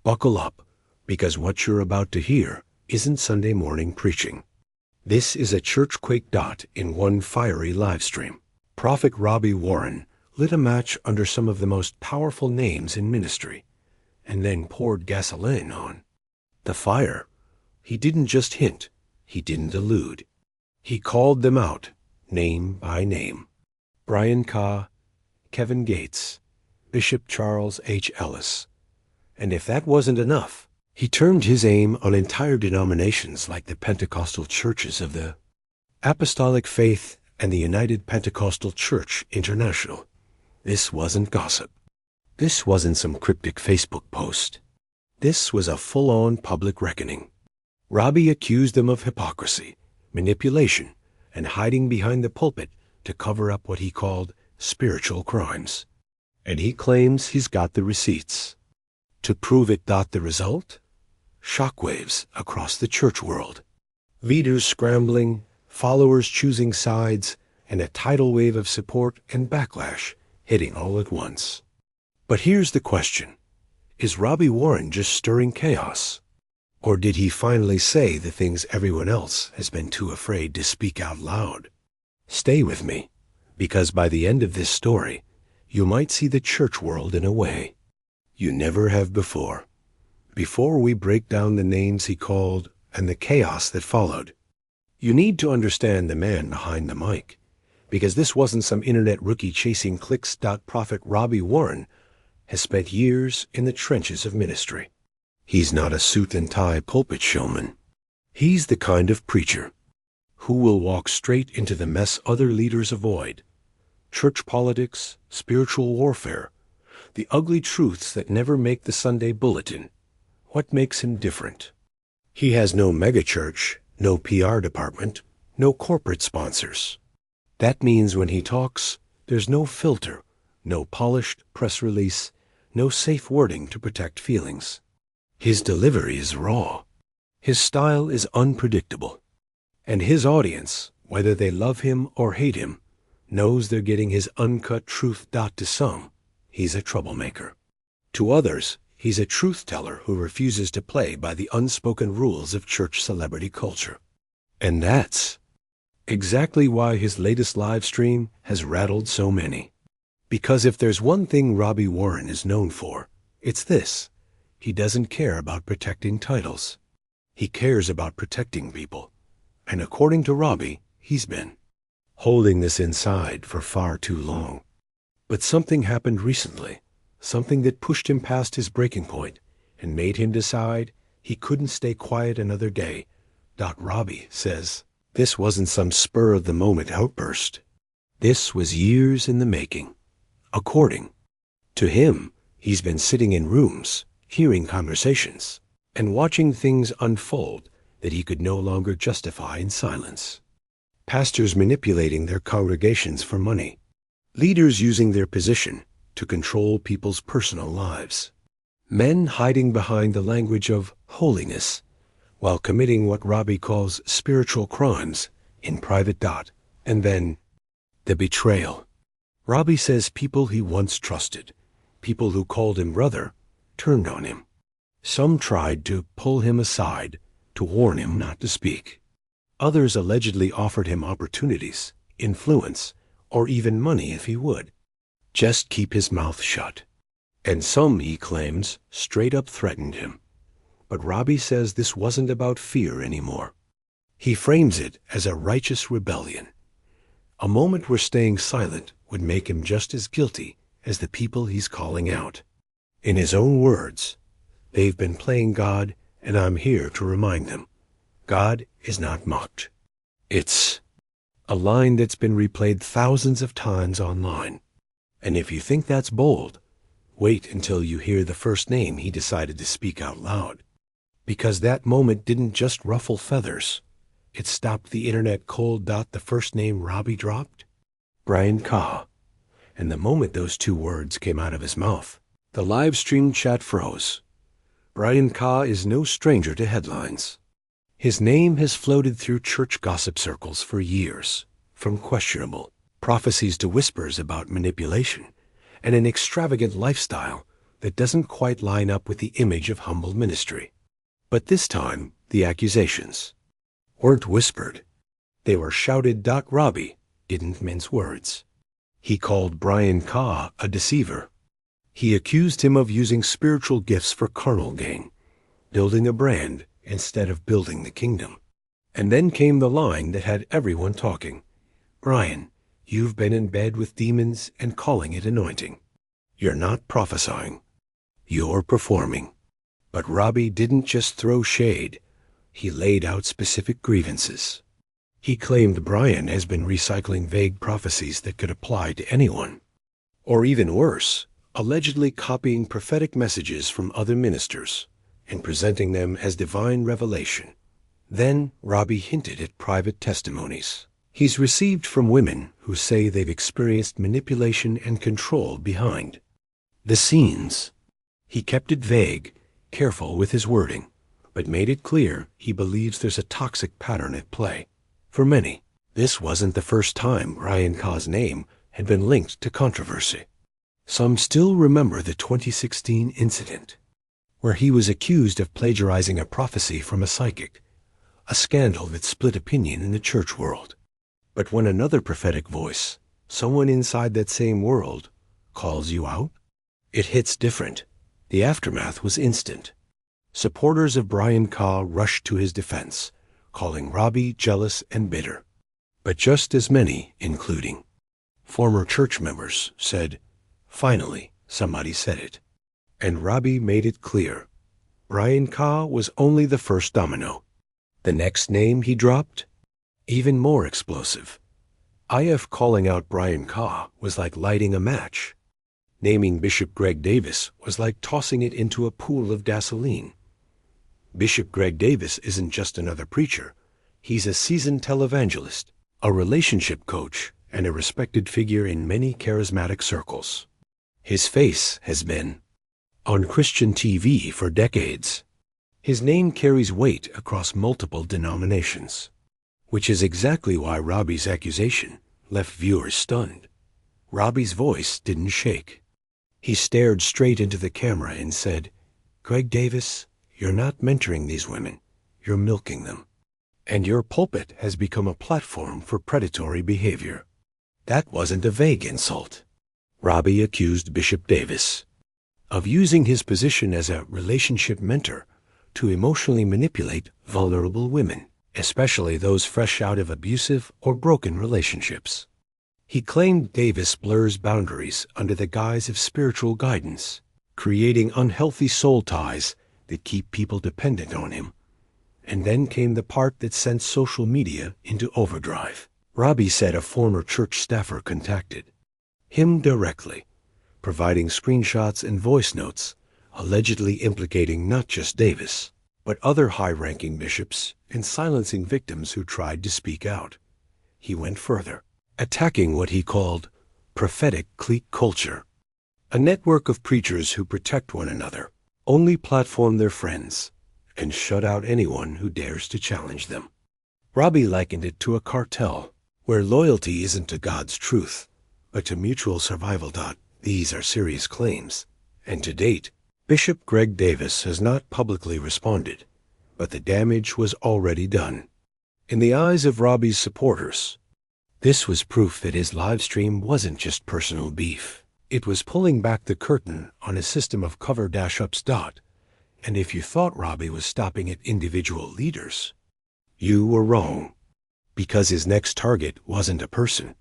Buckle up, because what you're about to hear isn't Sunday morning preaching. This is a churchquake dot in one fiery live stream. Prophet Robbi Warren lit a match under some of the most powerful names in ministry, and then poured gasoline on the fire. He didn't just hint, he didn't allude. He called them out, name by name. Brian Carn, Kevin Gates, Bishop Charles H. Ellis. And if that wasn't enough, he turned his aim on entire denominations like the Pentecostal churches of the Apostolic Faith and the United Pentecostal Church International. This wasn't gossip. This wasn't some cryptic Facebook post. This was a full-on public reckoning. Robbi accused them of hypocrisy, manipulation, and hiding behind the pulpit to cover up what he called spiritual crimes. And he claims he's got the receipts. To prove it, the result? Shockwaves across the church world. Leaders scrambling, followers choosing sides, and a tidal wave of support and backlash hitting all at once. But here's the question. Is Robbi Warren just stirring chaos? Or did he finally say the things everyone else has been too afraid to speak out loud? Stay with me, because by the end of this story, you might see the church world in a way you never have before. Before we break down the names he called and the chaos that followed, you need to understand the man behind the mic, because this wasn't some internet rookie chasing clicks. Prophet Robbi Warren has spent years in the trenches of ministry. He's not a suit and tie pulpit showman. He's the kind of preacher who will walk straight into the mess other leaders avoid. Church politics, spiritual warfare, the ugly truths that never make the Sunday bulletin. What makes him different? He has no megachurch, no PR department, no corporate sponsors. That means when he talks, there's no filter, no polished press release, no safe wording to protect feelings. His delivery is raw. His style is unpredictable. And his audience, whether they love him or hate him, knows they're getting his uncut truth. To some, he's a troublemaker. To others, he's a truth-teller who refuses to play by the unspoken rules of church celebrity culture. And that's exactly why his latest live stream has rattled so many. Because if there's one thing Robbi Warren is known for, it's this. He doesn't care about protecting titles. He cares about protecting people. And according to Robbi, he's been holding this inside for far too long. But something happened recently, something that pushed him past his breaking point and made him decide he couldn't stay quiet another day. Robbi says this wasn't some spur-of-the-moment outburst. This was years in the making. According to him, he's been sitting in rooms, hearing conversations, and watching things unfold that he could no longer justify in silence. Pastors manipulating their congregations for money. Leaders using their position to control people's personal lives. Men hiding behind the language of holiness while committing what Robbi calls spiritual crimes in private. And then the betrayal. Robbi says people he once trusted, people who called him brother, turned on him. Some tried to pull him aside, to warn him not to speak. Others allegedly offered him opportunities, influence, or even money if he would just keep his mouth shut. And some, he claims, straight up threatened him. But Robbi says this wasn't about fear anymore. He frames it as a righteous rebellion, a moment where staying silent would make him just as guilty as the people he's calling out. In his own words, they've been playing God, and I'm here to remind them. God is not mocked. It's a line that's been replayed thousands of times online. And if you think that's bold, wait until you hear the first name he decided to speak out loud. Because that moment didn't just ruffle feathers. It stopped the internet cold. The first name Robbi dropped? Brian Carn. And the moment those two words came out of his mouth, the live stream chat froze. Brian Carn is no stranger to headlines. His name has floated through church gossip circles for years, from questionable prophecies to whispers about manipulation and an extravagant lifestyle that doesn't quite line up with the image of humble ministry. But this time, the accusations weren't whispered. They were shouted. Robbi didn't mince words. He called Brian Carn a deceiver. He accused him of using spiritual gifts for carnal gain, building a brand instead of building the kingdom. And then came the line that had everyone talking. Brian, you've been in bed with demons and calling it anointing. You're not prophesying. You're performing. But Robbi didn't just throw shade. He laid out specific grievances. He claimed Brian has been recycling vague prophecies that could apply to anyone. Or even worse, allegedly copying prophetic messages from other ministers and presenting them as divine revelation. Then Robbi hinted at private testimonies he's received from women who say they've experienced manipulation and control behind the scenes. He kept it vague, careful with his wording, but made it clear he believes there's a toxic pattern at play. For many, this wasn't the first time Brian Carn's name had been linked to controversy. Some still remember the 2016 incident, where he was accused of plagiarizing a prophecy from a psychic, a scandal that split opinion in the church world. But when another prophetic voice, someone inside that same world, calls you out, it hits different. The aftermath was instant. Supporters of Brian Carn rushed to his defense, calling Robbi jealous and bitter. But just as many, including former church members, said, "Finally, somebody said it." And Robbi made it clear. Brian Carn was only the first domino. The next name he dropped? Even more explosive. IF calling out Brian Carn was like lighting a match. Naming Bishop Greg Davis was like tossing it into a pool of gasoline. Bishop Greg Davis isn't just another preacher. He's a seasoned televangelist, a relationship coach, and a respected figure in many charismatic circles. His face has been on Christian TV for decades. His name carries weight across multiple denominations, which is exactly why Robbi's accusation left viewers stunned. Robbi's voice didn't shake. He stared straight into the camera and said, "Greg Davis, you're not mentoring these women, you're milking them. And your pulpit has become a platform for predatory behavior." That wasn't a vague insult. Robbi accused Bishop Davis of using his position as a relationship mentor to emotionally manipulate vulnerable women, especially those fresh out of abusive or broken relationships. He claimed Davis blurs boundaries under the guise of spiritual guidance, creating unhealthy soul ties that keep people dependent on him. And then came the part that sent social media into overdrive. Robbi said a former church staffer contacted him directly, providing screenshots and voice notes, allegedly implicating not just Davis, but other high-ranking bishops and silencing victims who tried to speak out. He went further, attacking what he called prophetic clique culture, a network of preachers who protect one another, only platform their friends, and shut out anyone who dares to challenge them. Robbi likened it to a cartel, where loyalty isn't to God's truth, but to mutual survival. These are serious claims, and to date, Bishop Greg Davis has not publicly responded, but the damage was already done. In the eyes of Robbi's supporters, this was proof that his live stream wasn't just personal beef. It was pulling back the curtain on a system of cover-ups. And if you thought Robbi was stopping at individual leaders, you were wrong, because his next target wasn't a person.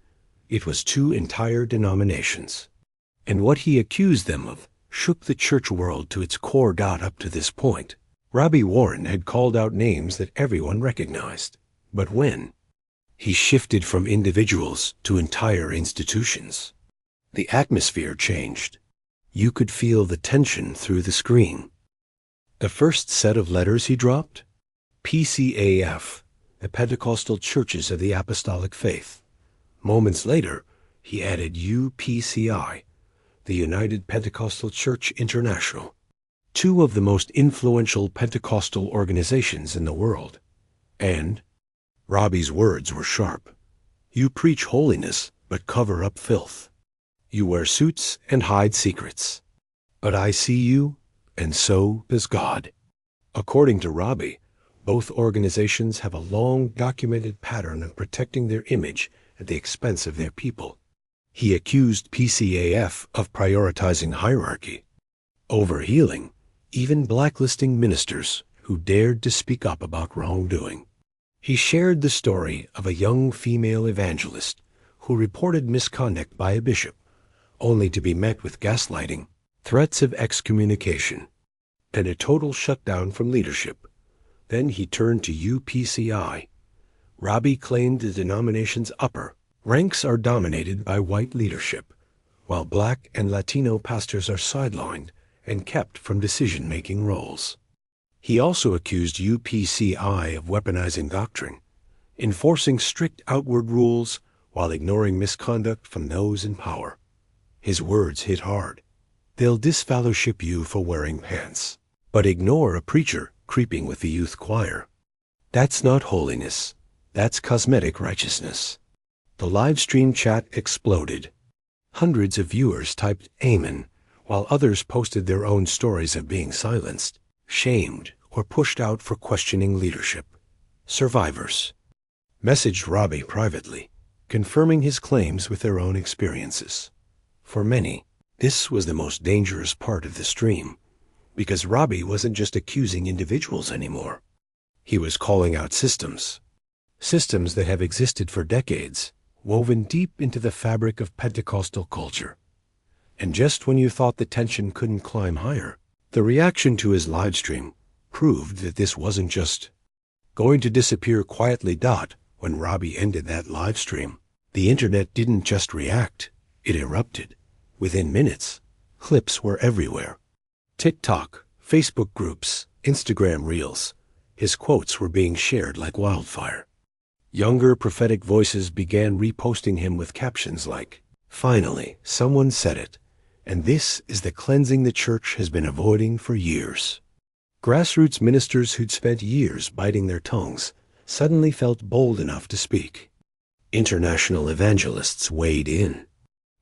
It was 2 entire denominations. And what he accused them of shook the church world to its core. Up to this point, Robbi Warren had called out names that everyone recognized. But when he shifted from individuals to entire institutions, the atmosphere changed. You could feel the tension through the screen. The first set of letters he dropped? PCAF, the Pentecostal Churches of the Apostolic Faith. Moments later, he added UPCI, the United Pentecostal Church International, 2 of the most influential Pentecostal organizations in the world. And Robbi's words were sharp. You preach holiness, but cover up filth. You wear suits and hide secrets. But I see you, and so does God. According to Robbi, both organizations have a long documented pattern of protecting their image at the expense of their people. He accused PCAF of prioritizing hierarchy, overhealing, even blacklisting ministers who dared to speak up about wrongdoing. He shared the story of a young female evangelist who reported misconduct by a bishop, only to be met with gaslighting, threats of excommunication, and a total shutdown from leadership. Then he turned to UPCI. Robbi claimed the denomination's upper ranks are dominated by white leadership, while black and Latino pastors are sidelined and kept from decision-making roles. He also accused UPCI of weaponizing doctrine, enforcing strict outward rules while ignoring misconduct from those in power. His words hit hard. They'll disfellowship you for wearing pants, but ignore a preacher creeping with the youth choir. That's not holiness. That's cosmetic righteousness. The live stream chat exploded. Hundreds of viewers typed "Amen," while others posted their own stories of being silenced, shamed, or pushed out for questioning leadership. Survivors messaged Robbi privately, confirming his claims with their own experiences. For many, this was the most dangerous part of the stream, because Robbi wasn't just accusing individuals anymore. He was calling out systems that have existed for decades, woven deep into the fabric of Pentecostal culture. And just when you thought the tension couldn't climb higher, the reaction to his live stream proved that this wasn't just going to disappear quietly. When Robbi ended that live stream, the internet didn't just react, it erupted. Within minutes, clips were everywhere. TikTok, Facebook groups, Instagram reels. His quotes were being shared like wildfire. Younger prophetic voices began reposting him with captions like, "Finally, someone said it, and this is the cleansing the church has been avoiding for years." Grassroots ministers who'd spent years biting their tongues suddenly felt bold enough to speak. International evangelists weighed in.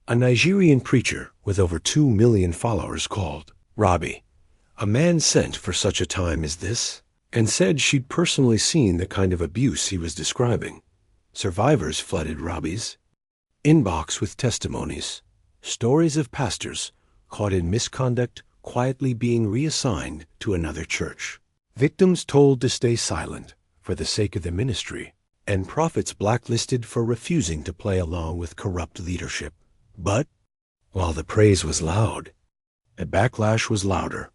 A Nigerian preacher with over 2 million followers called Robbi a man sent for such a time as this, and said she'd personally seen the kind of abuse he was describing. Survivors flooded Robbi's inbox with testimonies, stories of pastors caught in misconduct quietly being reassigned to another church, victims told to stay silent for the sake of the ministry, and prophets blacklisted for refusing to play along with corrupt leadership. But while the praise was loud, the backlash was louder.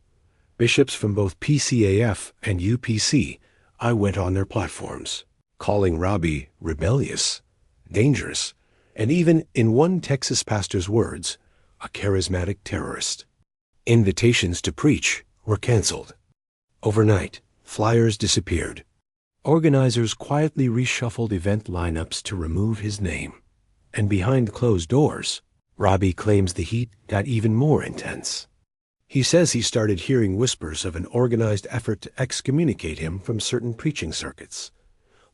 Bishops from both PCAF and UPCI went on their platforms, calling Robbi rebellious, dangerous, and even, in one Texas pastor's words, a charismatic terrorist. Invitations to preach were canceled. Overnight, flyers disappeared. Organizers quietly reshuffled event lineups to remove his name. And behind closed doors, Robbi claims the heat got even more intense. He says he started hearing whispers of an organized effort to excommunicate him from certain preaching circuits,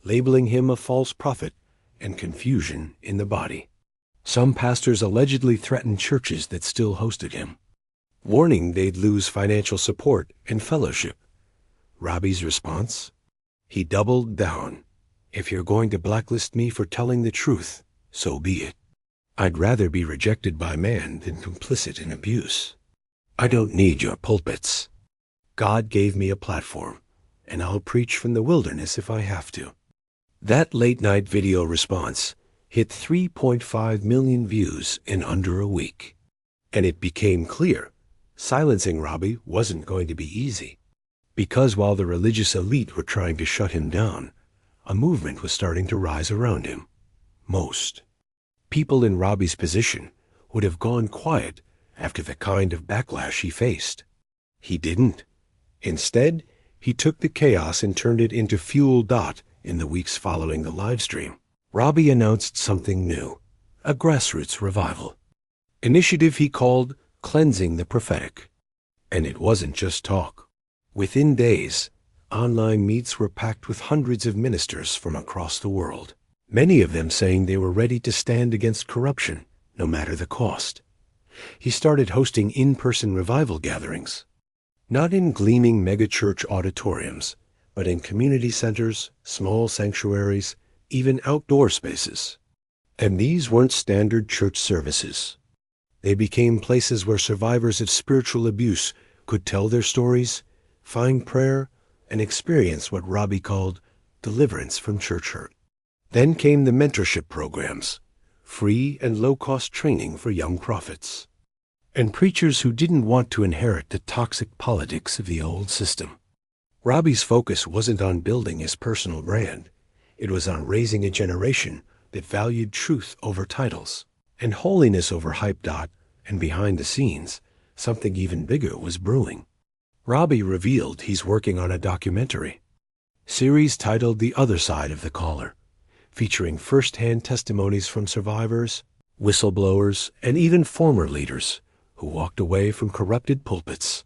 labeling him a false prophet and confusion in the body. Some pastors allegedly threatened churches that still hosted him, warning they'd lose financial support and fellowship. Robbi's response? He doubled down. "If you're going to blacklist me for telling the truth, so be it. I'd rather be rejected by man than complicit in abuse. I don't need your pulpits. God gave me a platform, and I'll preach from the wilderness if I have to." That late-night video response hit 3.5 million views in under a week. And it became clear silencing Robbi wasn't going to be easy. Because while the religious elite were trying to shut him down, a movement was starting to rise around him. Most people in Robbi's position would have gone quiet after the kind of backlash he faced. He didn't. Instead, he took the chaos and turned it into fuel. In the weeks following the live stream, Robbi announced something new, a grassroots revival initiative he called Cleansing the Prophetic. And it wasn't just talk. Within days, online meets were packed with hundreds of ministers from across the world, many of them saying they were ready to stand against corruption, no matter the cost. He started hosting in-person revival gatherings, not in gleaming megachurch auditoriums, but in community centers, small sanctuaries, even outdoor spaces. And these weren't standard church services. They became places where survivors of spiritual abuse could tell their stories, find prayer, and experience what Robbi called deliverance from church hurt. Then came the mentorship programs, free and low-cost training for young prophets, and preachers who didn't want to inherit the toxic politics of the old system. Robbi's focus wasn't on building his personal brand. It was on raising a generation that valued truth over titles and holiness over hype. And behind the scenes, something even bigger was brewing. Robbi revealed he's working on a documentary series titled The Other Side of the Caller, featuring first-hand testimonies from survivors, whistleblowers, and even former leaders who walked away from corrupted pulpits.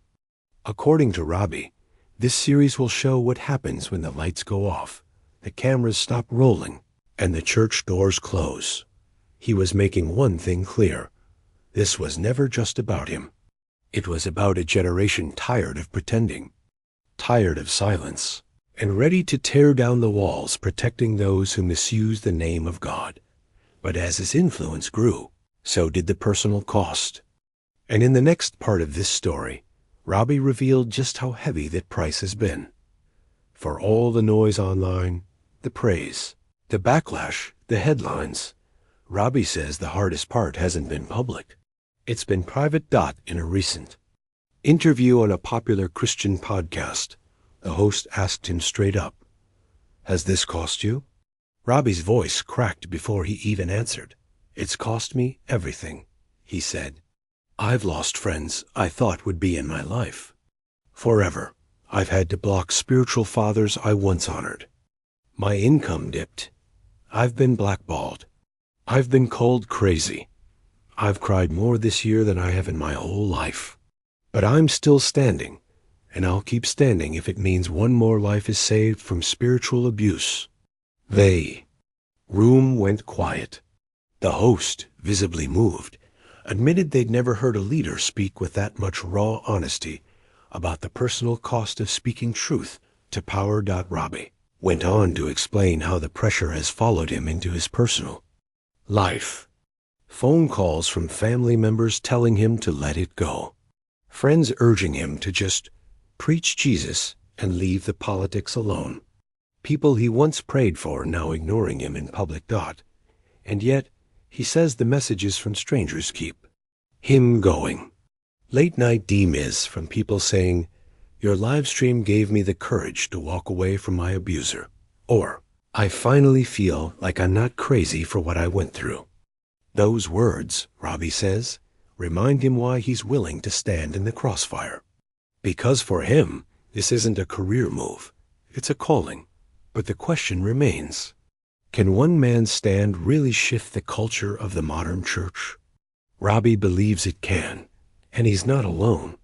According to Robbi, this series will show what happens when the lights go off, the cameras stop rolling, and the church doors close. He was making one thing clear. This was never just about him. It was about a generation tired of pretending, tired of silence, and ready to tear down the walls protecting those who misuse the name of God. But as his influence grew, so did the personal cost. And in the next part of this story, Robbi revealed just how heavy that price has been. For all the noise online, the praise, the backlash, the headlines, Robbi says the hardest part hasn't been public. It's been private. In a recent interview on a popular Christian podcast, the host asked him straight up, "Has this cost you?" Robbi's voice cracked before he even answered. "It's cost me everything," he said. "I've lost friends I thought would be in my life forever. I've had to block spiritual fathers I once honored. My income dipped. I've been blackballed. I've been called crazy. I've cried more this year than I have in my whole life. But I'm still standing, and I'll keep standing if it means one more life is saved from spiritual abuse." Room went quiet. The host, visibly moved, admitted they'd never heard a leader speak with that much raw honesty about the personal cost of speaking truth to power. Robbi went on to explain how the pressure has followed him into his personal life. Phone calls from family members telling him to let it go. Friends urging him to just preach Jesus and leave the politics alone. People he once prayed for now ignoring him in public. And yet, he says the messages from strangers keep him going. Late-night DMs from people saying, "Your live stream gave me the courage to walk away from my abuser," or, "I finally feel like I'm not crazy for what I went through." Those words, Robbi says, remind him why he's willing to stand in the crossfire. Because for him, this isn't a career move. It's a calling. But the question remains, can one man's stand really shift the culture of the modern church? Robbi believes it can, and he's not alone.